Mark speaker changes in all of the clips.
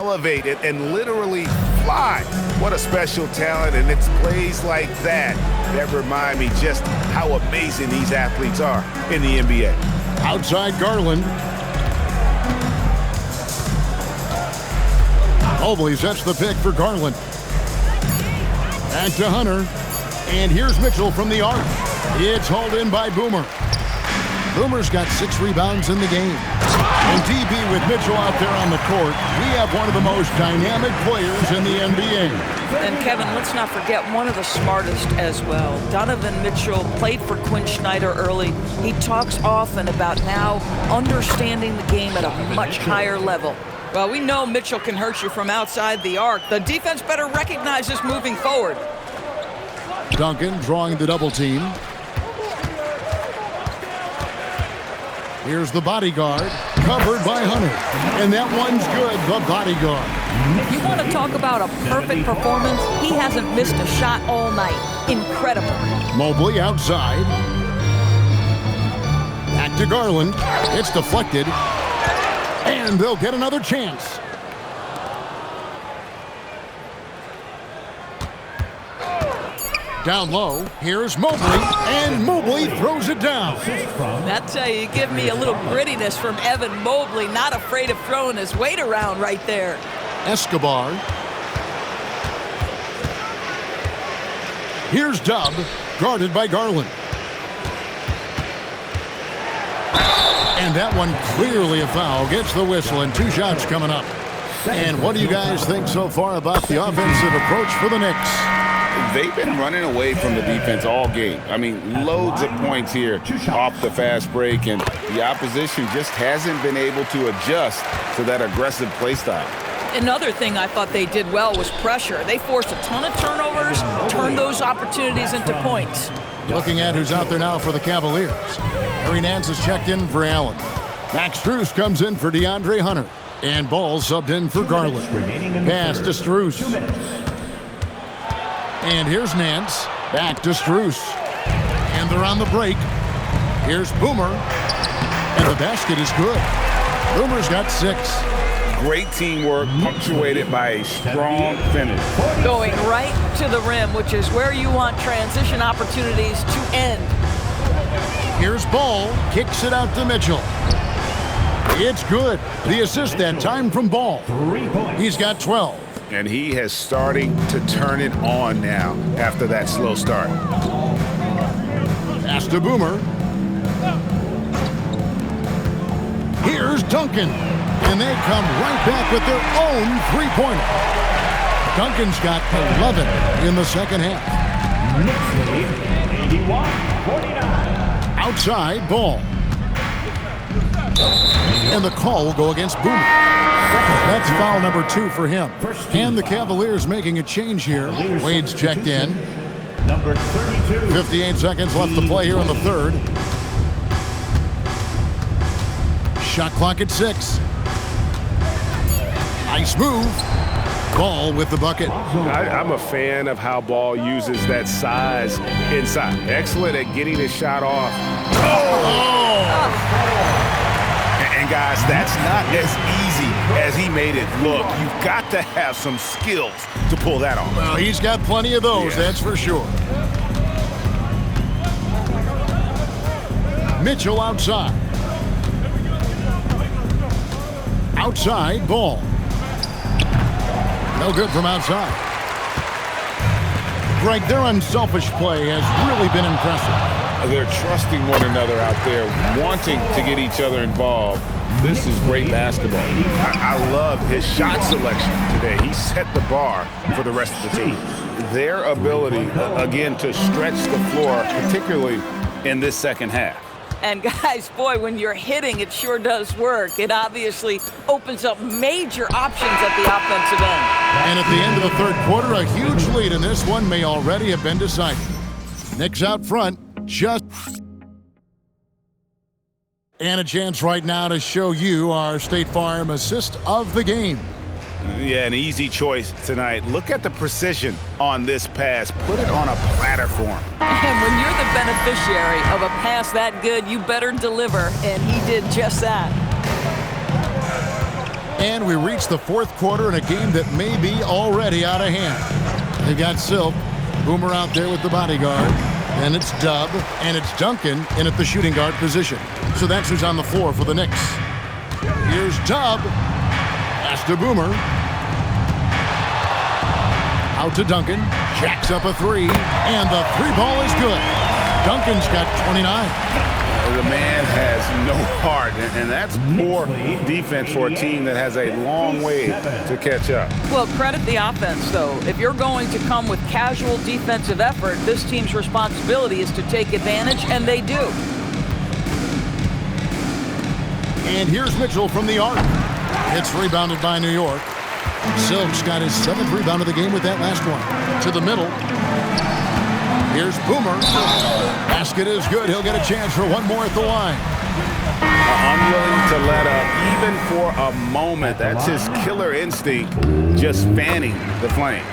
Speaker 1: elevate it and literally fly. What a special talent, and it's plays like that that remind me just how amazing these athletes are in the NBA.
Speaker 2: Outside Garland. Mobley sets the pick for Garland. Back to Hunter. And here's Mitchell from the arc. It's hauled in by Boomer. Boomer's got 6 rebounds in the game. And DB with Mitchell out there on the court, we have one of the most dynamic players in the NBA.
Speaker 3: And Kevin, let's not forget one of the smartest as well. Donovan Mitchell played for Quinn Snyder early. He talks often about now understanding the game at a much higher level.
Speaker 4: Well, we know Mitchell can hurt you from outside the arc. The defense better recognize this moving forward.
Speaker 2: Duncan drawing the double team. Here's the bodyguard, covered by Hunter. And that one's good, the bodyguard.
Speaker 3: You want to talk about a perfect performance? He hasn't missed a shot all night. Incredible.
Speaker 2: Mobley outside. Back to Garland. It's deflected. And they'll get another chance. Down low, here's Mobley, and Mobley throws it down.
Speaker 4: That's how you give me a little grittiness from Evan Mobley, not afraid of throwing his weight around right there.
Speaker 2: Escobar. Here's Dub, guarded by Garland. And that one clearly a foul. Gets the whistle, and 2 shots coming up. And what do you guys think so far about the offensive approach for the Knicks?
Speaker 1: They've been running away from the defense all game. I mean, loads of points here off the fast break, and the opposition just hasn't been able to adjust to that aggressive play style.
Speaker 4: Another thing I thought they did well was pressure. They forced a ton of turnovers, turned those opportunities into points.
Speaker 2: Looking at who's out there now for the Cavaliers. Harry Nance is checked in for Allen. Max Strus comes in for DeAndre Hunter. And Ball subbed in for Garland. Pass to Strus. And here's Nance. Back to Strus. And they're on the break. Here's Boomer. And the basket is good. Boomer's got 6.
Speaker 1: Great teamwork, punctuated by a strong finish.
Speaker 3: Going right to the rim, which is where you want transition opportunities to end.
Speaker 2: Here's Ball. Kicks it out to Mitchell. It's good. The assist that time from Ball. He's got 12.
Speaker 1: And he has starting to turn it on now after that slow start.
Speaker 2: Pass to Boomer. Here's Duncan. And they come right back with their own three-pointer. Duncan's got 11 in the second half.
Speaker 5: Knicks lead 81-49.
Speaker 2: Outside, Ball. And the call will go against Boomer. That's foul number 2 for him. And the Cavaliers making a change here. Wade's checked in.
Speaker 5: Number 32.
Speaker 2: 58 seconds left to play here in the third. Shot clock at 6. Nice move. Ball with the bucket.
Speaker 1: I'm a fan of how Ball uses that size inside. Excellent at getting his shot off. And guys, that's not as easy as he made it look. You've got to have some skills to pull that off.
Speaker 2: Well, he's got plenty of those, that's for sure. Mitchell outside. Outside, Ball. No good from outside. Greg, their unselfish play has really been impressive.
Speaker 1: They're trusting one another out there, wanting to get each other involved. This is great basketball. I love his shot selection today. He set the bar for the rest of the team. Their ability, again, to stretch the floor, particularly in this second half.
Speaker 3: And guys, boy, when you're hitting, it sure does work. It obviously opens up major options at the offensive end.
Speaker 2: And at the end of the third quarter, a huge lead in this one may already have been decided. Knicks out front, just... And a chance right now to show you our State Farm assist of the game.
Speaker 1: Yeah, an easy choice tonight. Look at the precision on this pass. Put it on a platter for him.
Speaker 3: And when you're the beneficiary of a pass that good, you better deliver, and he did just that.
Speaker 2: And we reach the fourth quarter in a game that may be already out of hand. They got Silk, Boomer out there with the bodyguard. And it's Dub, and it's Duncan in at the shooting guard position. So that's who's on the floor for the Knicks. Here's Dub. Pass to Boomer. Out to Duncan. Jacks up a three, and the three ball is good. Duncan's got 29.
Speaker 1: The man has no heart, and that's poor defense for a team that has a long way to catch up.
Speaker 3: Well, credit the offense, though. If you're going to come with casual defensive effort, this team's responsibility is to take advantage, and they do.
Speaker 2: And here's Mitchell from the arc. It's rebounded by New York. Silk's got his 7th rebound of the game with that last one. To the middle. Here's Boomer. Basket is good. He'll get a chance for one more at the line.
Speaker 1: Unwilling to let up, even for a moment. That's his killer instinct, just fanning the flame.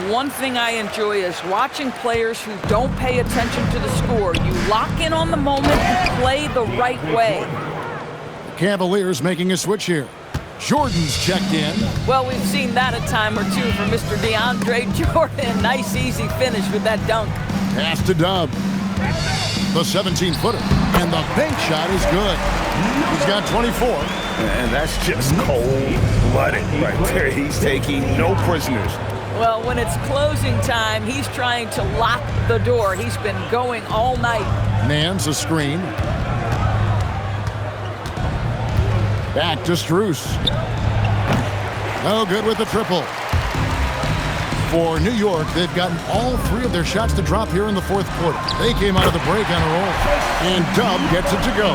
Speaker 3: One thing I enjoy is watching players who don't pay attention to the score. You lock in on the moment and play the right way.
Speaker 2: Cavaliers making a switch here. Jordan's checked in.
Speaker 3: Well, we've seen that a time or two from Mr. DeAndre Jordan. Nice, easy finish with that dunk.
Speaker 2: Pass to Dub. The 17-footer. And the bank shot is good. He's got 24.
Speaker 1: And that's just cold-blooded right there. He's taking no prisoners.
Speaker 3: Well, when it's closing time, he's trying to lock the door. He's been going all night.
Speaker 2: Nance a screen. Back to Strus. No good with the triple. For New York, they've gotten all 3 of their shots to drop here in the fourth quarter. They came out of the break on a roll. And Dub gets it to go.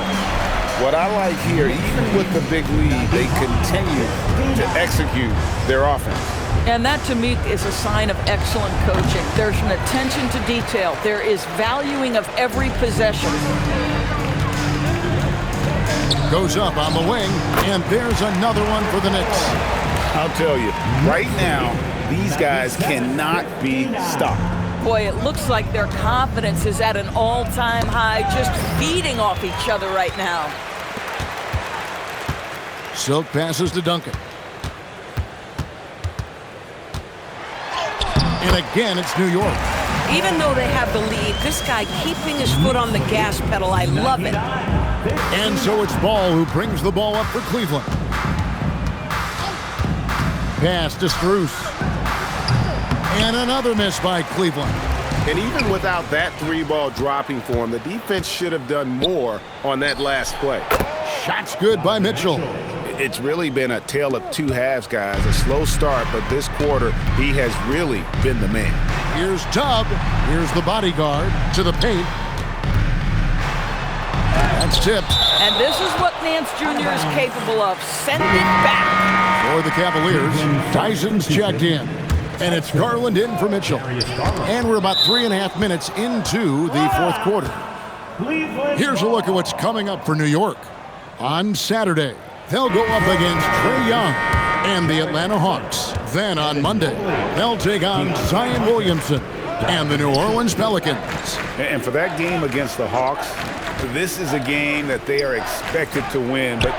Speaker 1: What I like here, even with the big lead, they continue to execute their offense.
Speaker 3: And that, to me, is a sign of excellent coaching. There's an attention to detail. There is valuing of every possession.
Speaker 2: Goes up on the wing, and there's another one for the Knicks.
Speaker 1: I'll tell you, right now, these guys cannot be stopped.
Speaker 3: Boy, it looks like their confidence is at an all-time high, just feeding off each other right now.
Speaker 2: Silk passes to Duncan. And again, it's New York.
Speaker 4: Even though they have the lead, this guy keeping his foot on the gas pedal, I love it.
Speaker 2: And so it's Ball who brings the ball up for Cleveland. Pass to Strus. And another miss by Cleveland.
Speaker 1: And even without that 3-ball dropping for him, the defense should have done more on that last play.
Speaker 2: Shot's good by Mitchell.
Speaker 1: It's really been a tale of 2 halves, guys. A slow start, but this quarter, he has really been the man.
Speaker 2: Here's Dub. Here's the bodyguard to the paint. That's tipped.
Speaker 3: And this is what Nance Jr. is capable of. Send it back.
Speaker 2: For the Cavaliers, Tyson's checked in. And it's Garland in for Mitchell. And we're about 3.5 minutes into the fourth quarter. Here's a look at what's coming up for New York. On Saturday, they'll go up against Trae Young and the Atlanta Hawks. Then on Monday, they'll take on Zion Williamson and the New Orleans Pelicans.
Speaker 1: And for that game against the Hawks, this is a game that they are expected to win. But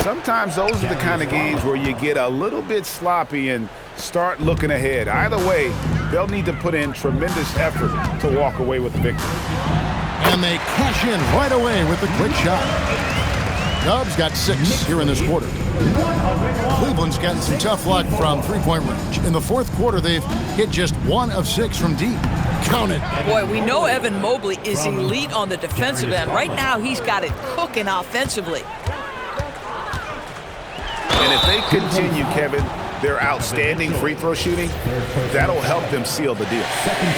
Speaker 1: sometimes those are the kind of games where you get a little bit sloppy and start looking ahead. Either way, they'll need to put in tremendous effort to walk away with the victory.
Speaker 2: And they cash in right away with the quick shot. Dubs got 6 here in this quarter. Cleveland's gotten some tough luck from three-point range. In the fourth quarter, they've hit just 1 of 6 from deep. Count it.
Speaker 4: Boy, we know Evan Mobley is elite on the defensive end. Right now, he's got it cooking offensively.
Speaker 1: And if they continue, Kevin, their outstanding free throw shooting, that'll help them seal the deal.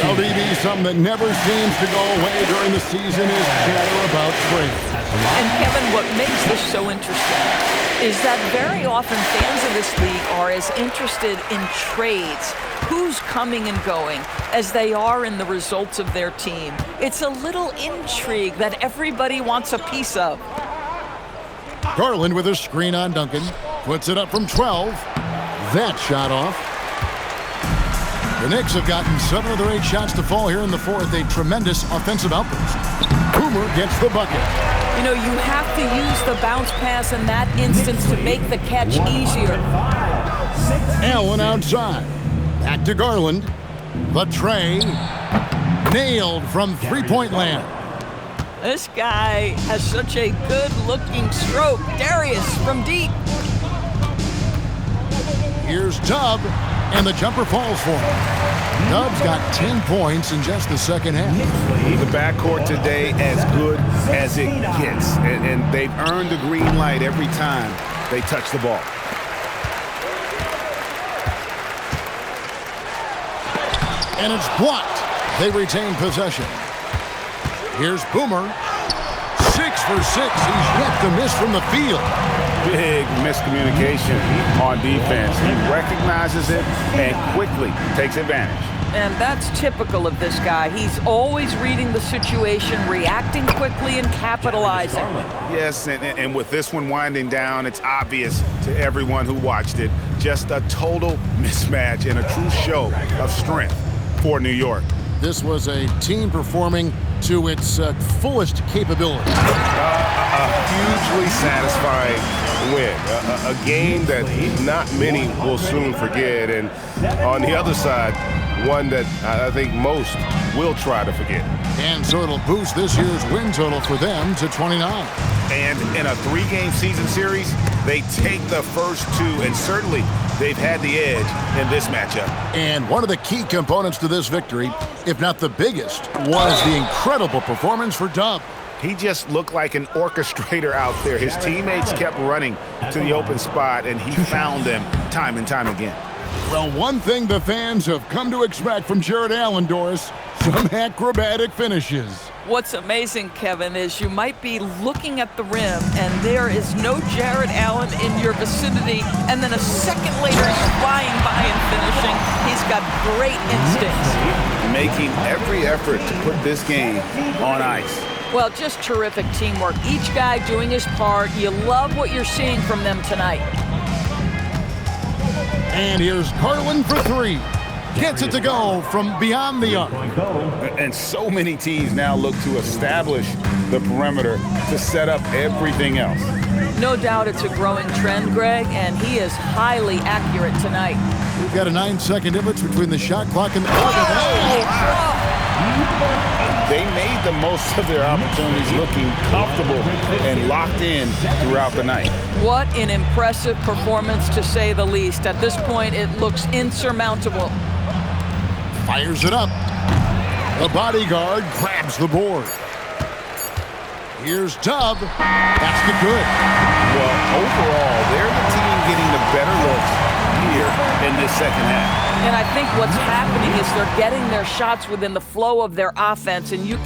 Speaker 2: LDB, something that never seems to go away during the season is chatter about trades.
Speaker 3: And Kevin, what makes this so interesting is that very often fans of this league are as interested in trades, who's coming and going, as they are in the results of their team. It's a little intrigue that everybody wants a piece of.
Speaker 2: Garland with a screen on Duncan. Puts it up from 12. That shot off. The Knicks have gotten 7 of their 8 shots to fall here in the fourth. A tremendous offensive outburst. Boomer gets the bucket.
Speaker 3: You know, you have to use the bounce pass in that instance to make the catch easier.
Speaker 2: Allen outside. Back to Garland. The tray. Nailed from three-point land.
Speaker 3: This guy has such a good-looking stroke. Darius from deep.
Speaker 2: Here's Dub, and the jumper falls for him. Dub's got 10 points in just the second half.
Speaker 1: The backcourt today as good as it gets, and they've earned the green light every time they touch the ball.
Speaker 2: And it's blocked. They retain possession. Here's Boomer. 6 for 6. He's yet to miss from the field.
Speaker 1: Big miscommunication on defense. He recognizes it and quickly takes advantage.
Speaker 3: And that's typical of this guy. He's always reading the situation, reacting quickly, and capitalizing.
Speaker 1: Yes, and with this one winding down, it's obvious to everyone who watched it. Just a total mismatch and a true show of strength for New York.
Speaker 2: This was a team performing to its fullest capability.
Speaker 6: Hugely satisfying win. A game that not many will soon forget. And on the other side, one that I think most will try to forget.
Speaker 2: And so it'll boost this year's win total for them to 29.
Speaker 1: And in a three-game season series, they take the first two, and certainly they've had the edge in this matchup.
Speaker 2: And one of the key components to this victory, if not the biggest, was the incredible performance for Dub.
Speaker 1: He just looked like an orchestrator out there. His teammates kept running to the open spot, and he found them time and time again.
Speaker 2: Well, one thing the fans have come to expect from Jarrett Allen, Doris, some acrobatic finishes.
Speaker 3: What's amazing, Kevin, is you might be looking at the rim and there is no Jarrett Allen in your vicinity, and then a second later he's flying by and finishing. He's got great instincts.
Speaker 1: Making every effort to put this game on ice.
Speaker 3: Well, just terrific teamwork. Each guy doing his part. You love what you're seeing from them tonight.
Speaker 2: And here's Garland for three. Gets it to go from beyond the arc.
Speaker 1: And so many teams now look to establish the perimeter to set up everything else.
Speaker 3: No doubt it's a growing trend, Greg, and he is highly accurate tonight.
Speaker 2: We've got a 9-second difference between the shot clock and the clock.
Speaker 1: They made the most of their opportunities, looking comfortable and locked in throughout the night.
Speaker 3: What an impressive performance, to say the least. At this point, it looks insurmountable.
Speaker 2: Fires it up. The bodyguard grabs the board. Here's Dub. Basket good.
Speaker 1: Well, overall, they're the team getting the better looks here in this second half.
Speaker 3: And I think what's happening is they're getting their shots within the flow of their offense, and you